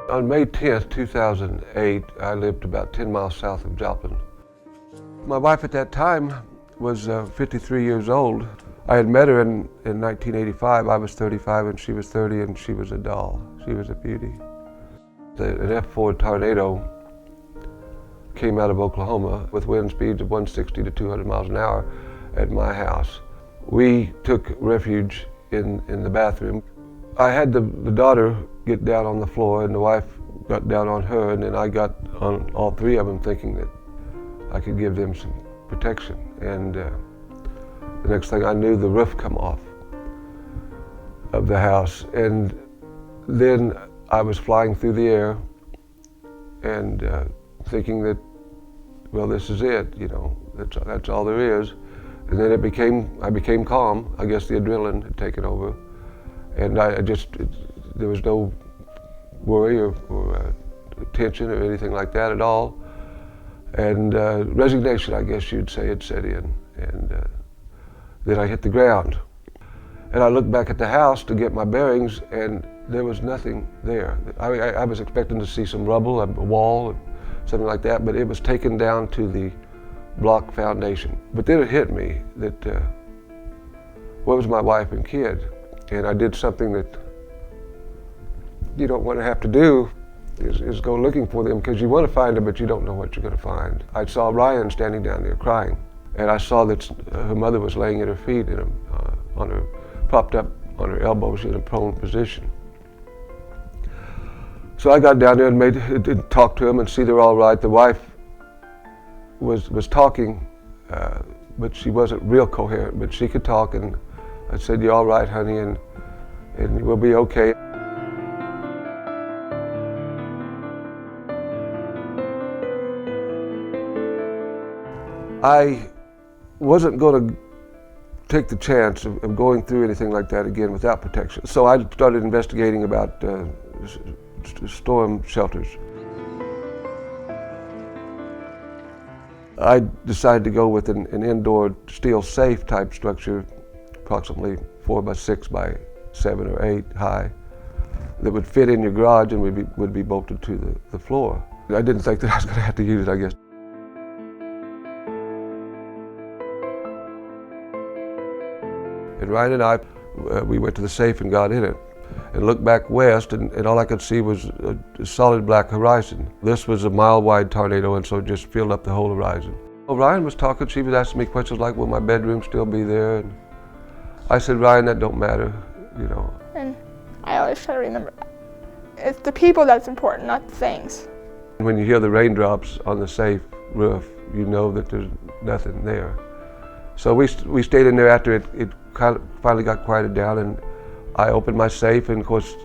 On May 10th, 2008, I lived about 10 miles south of Joplin. My wife at that time was 53 years old. I had met her in 1985. I was 35 and she was 30, and she was a doll. She was a beauty. An F4 tornado came out of Oklahoma with wind speeds of 160 to 200 miles an hour at my house. We took refuge in the bathroom. I had the daughter get down on the floor, and the wife got down on her, and then I got on all three of them, thinking that I could give them some protection. And the next thing I knew, the roof come off of the house, and then I was flying through the air and thinking that, well, this is it, you know, that's all there is. And then I became calm. I guess the adrenaline had taken over, and there was no worry or tension or anything like that at all. And resignation, I guess you'd say, had set in. And then I hit the ground. And I looked back at the house to get my bearings, and there was nothing there. I was expecting to see some rubble, a wall, something like that, but it was taken down to the block foundation. But then it hit me that where was my wife and kid? And I did something that you don't want to have to do, is go looking for them, because you want to find them, but you don't know what you're going to find. I saw Ryanne standing down there crying, and I saw that her mother was laying at her feet, propped up on her elbows in a prone position. So I got down there and talked to them and see they're all right. The wife was talking, but she wasn't real coherent, but she could talk, and I said, "You all right, honey, and we'll be okay." I wasn't going to take the chance of going through anything like that again without protection. So I started investigating about storm shelters. I decided to go with an indoor steel safe type structure, approximately 4 by 6 by 7 or 8 high, that would fit in your garage and would be bolted to the floor. I didn't think that I was going to have to use it, I guess. And Ryan and I, we went to the safe and got in it and looked back west, and all I could see was a solid black horizon. This was a mile-wide tornado, and so it just filled up the whole horizon. Well, Ryan was talking. She was asking me questions like, will my bedroom still be there? And I said, Ryan, that don't matter, you know. And I always try to remember, it's the people that's important, not the things. When you hear the raindrops on the safe roof, you know that there's nothing there. So we stayed in there after it kind of finally got quieted down, and I opened my safe, and of course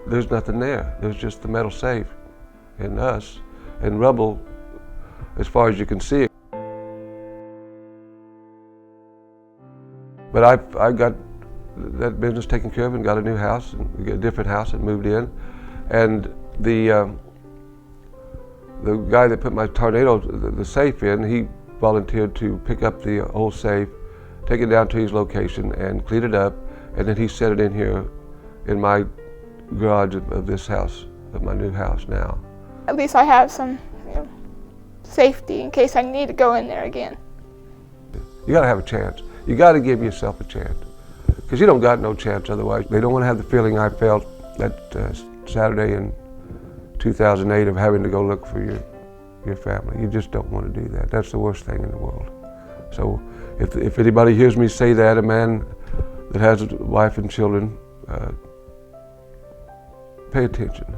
there's nothing there. There's just the metal safe and us and rubble as far as you can see. But I got that business taken care of and got a new house, and we got a different house and moved in. And the guy that put my tornado, the safe in, he volunteered to pick up the old safe, take it down to his location and clean it up, and then he set it in here in my garage of this house, of my new house now. At least I have some safety in case I need to go in there again. You gotta have a chance. You gotta give yourself a chance, because you don't got no chance otherwise. They don't want to have the feeling I felt that Saturday in 2008 of having to go look for your family. You just don't want to do that. That's the worst thing in the world. So if anybody hears me say that, a man that has a wife and children, pay attention.